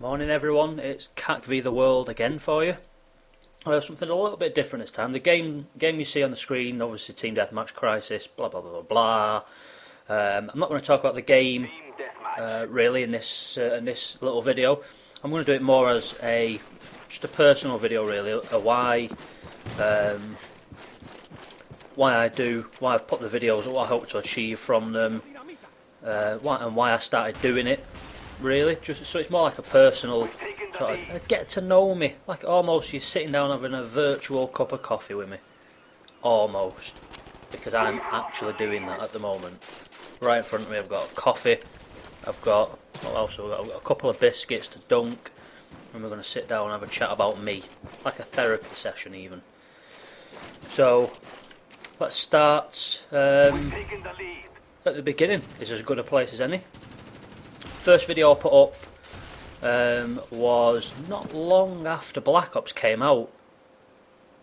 Morning everyone, it's CAC v the World again for you. Something a little bit different this time. The game you see on the screen, obviously Team Deathmatch, Crisis, blah blah blah blah. I'm not going to talk about the game really in this little video. I'm going to do it more as just a personal video really, why I've put the videos, what I hope to achieve from them, why I started doing it. Really, just so it's more like a personal sort of get to know me, like almost you're sitting down having a virtual cup of coffee with me, almost, because I'm actually doing that at the moment. Right in front of me, I've got coffee, I've got what else? I've got a couple of biscuits to dunk, and we're going to sit down and have a chat about me, like a therapy session even. So let's start at the beginning. Is as good a place as any. First video I put up was not long after Black Ops came out.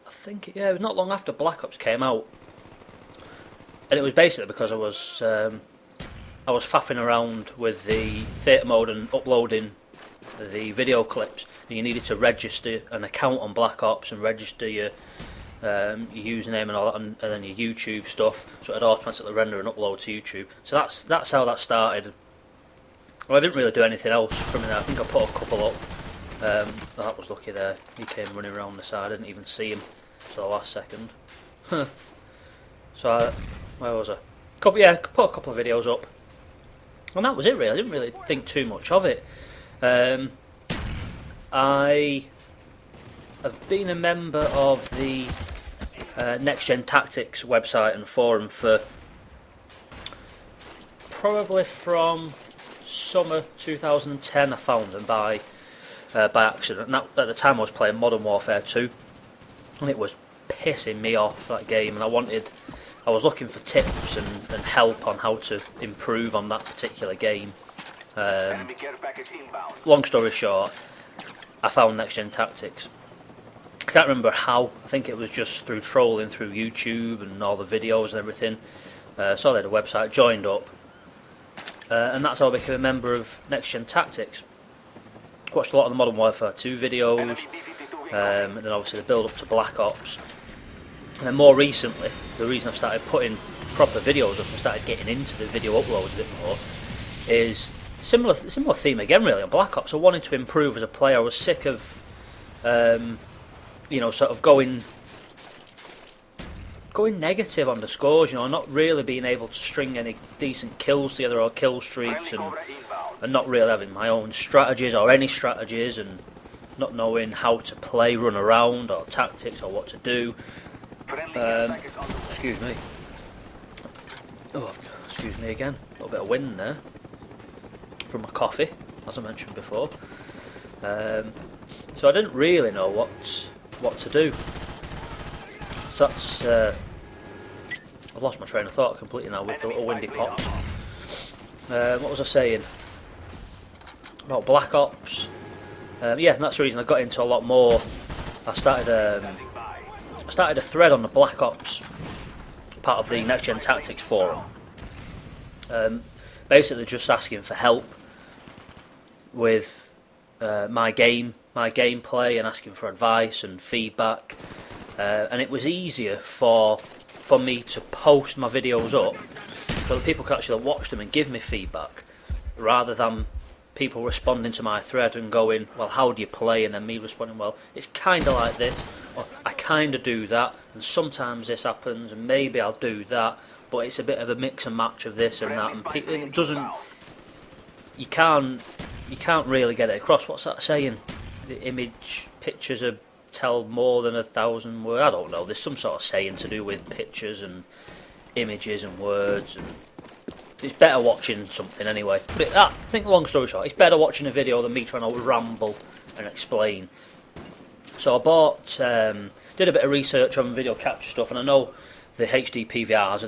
I think it was not long after Black Ops came out, and it was basically because I was faffing around with the theatre mode and uploading the video clips, and you needed to register an account on Black Ops and register your username and all that, and then your YouTube stuff, so it'd automatically render and upload to YouTube. So that's how that started. Well, I didn't really do anything else from there. I think I put a couple up. That was lucky there. He came running around the side. I didn't even see him till the last second. So where was I? Put a couple of videos up, and that was it really. I didn't really think too much of it. I have been a member of the NextGenTactics website and forum for probably from summer 2010. I found them by accident, and at the time I was playing Modern Warfare 2, and it was pissing me off, that game, and I was looking for tips and help on how to improve on that particular game. Long story short, I found NextGenTactics. I can't remember how. I think it was just through trolling through YouTube and all the videos and everything. Saw they had a website, joined up, and that's how I became a member of NextGenTactics. Watched a lot of the Modern Warfare 2 videos, and then obviously the build up to Black Ops. And then more recently, the reason I've started putting proper videos up and started getting into the video uploads a bit more is similar theme again really on Black Ops. I wanted to improve as a player. I was sick of sort of going negative on the scores, not really being able to string any decent kills together or kill streaks, and not really having my own strategies or any strategies, and not knowing how to play, run around, or tactics, or what to do. Excuse me. Oh, excuse me again. A little bit of wind there from my coffee, as I mentioned before. So I didn't really know what to do. So that's I've lost my train of thought completely now with the little windy pops. What was I saying about Black Ops? Yeah, and that's the reason I got into a lot more. I started a thread on the Black Ops part of the NextGenTactics forum, basically just asking for help with my gameplay, and asking for advice and feedback. And it was easier for me to post my videos up so that people could actually watch them and give me feedback, rather than people responding to my thread and going, well, how do you play, and then me responding, well, it's kind of like this, or I kind of do that, and sometimes this happens, and maybe I'll do that, but it's a bit of a mix and match of this and that, and it doesn't, you can't really get it across. What's that saying? The pictures tell more than 1,000 words. I don't know. There's some sort of saying to do with pictures and images and words, and it's better watching something anyway. But I think, long story short, it's better watching a video than me trying to ramble and explain. So I did a bit of research on video capture stuff, and I know the HD PVRs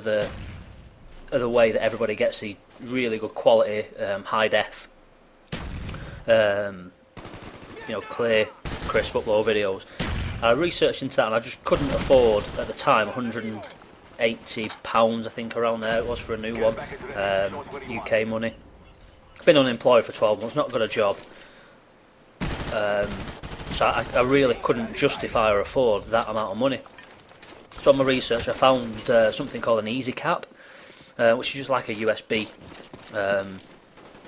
are the way that everybody gets the really good quality high def, clear, crisp upload videos. I researched into that, and I just couldn't afford at the time £180, I think, around there it was for a new one, UK money. Been unemployed for 12 months, not got a job, So I really couldn't justify or afford that amount of money. So on my research I found something called an Easy Cap, which is just like a USB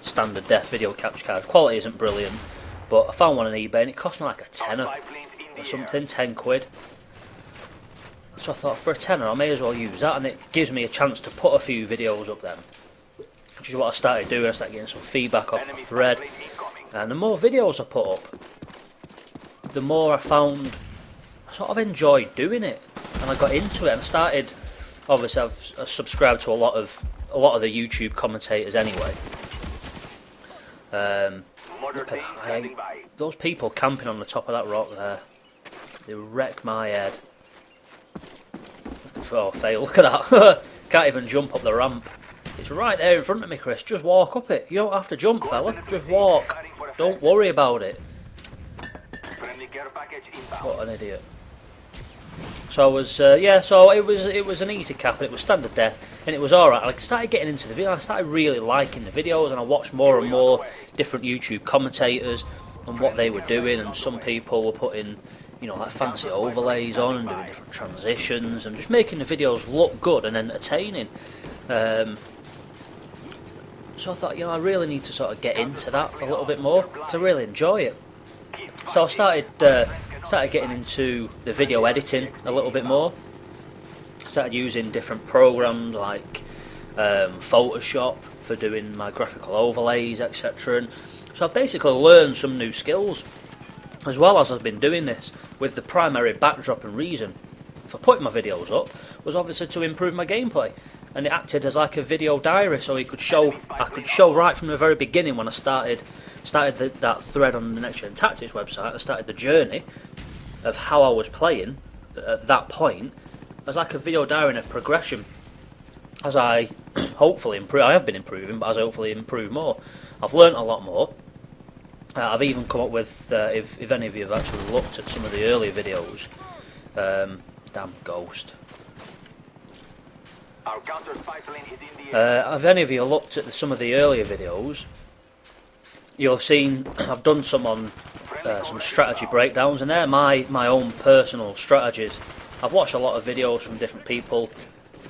standard def video capture card. Quality isn't brilliant, but I found one on eBay and it cost me like a tenner or something, 10 quid. So I thought, for a tenner I may as well use that, and it gives me a chance to put a few videos up then, which is what I started doing. I started getting some feedback off the thread, and the more videos I put up, the more I found I sort of enjoyed doing it, and I got into it and I started. Obviously I've subscribed to a lot of the YouTube commentators anyway. Look at that. Those people camping on the top of that rock there, they wreck my head. Oh, fail, look at that. Can't even jump up the ramp. It's right there in front of me, Chris. Just walk up it. You don't have to jump, fella. Just walk. Don't worry about it. What an idiot. So I was, yeah, so it was an easy cap, and it was standard def, and it was alright. I started getting into the video, I started really liking the videos, and I watched more and more different YouTube commentators and what they were doing, and some people were putting, you know, like fancy overlays on and doing different transitions and just making the videos look good and entertaining. So I thought, you know, I really need to sort of get into that a little bit more, because I really enjoy it. So I started getting into the video editing a little bit more. Started using different programs like Photoshop for doing my graphical overlays, etc. And so I've basically learned some new skills as well as I've been doing this, with the primary backdrop and reason for putting my videos up was obviously to improve my gameplay, and it acted as like a video diary, so I could show right from the very beginning when I started that thread on the NextGenTactics website. I started the journey of how I was playing at that point as like a video diary and a progression as I hopefully improve. I have been improving, but as I hopefully improve more, I've learnt a lot more. I've even come up with, if any of you have actually looked at some of the earlier videos, damn ghost. If any of you looked at some of the earlier videos, you'll have seen I've done some on some strategy breakdowns, and they're my own personal strategies. I've watched a lot of videos from different people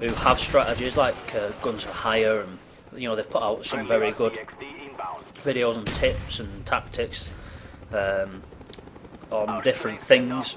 who have strategies like GUNNS4HIRE, and you know, they've put out some very good videos and tips and tactics on different things.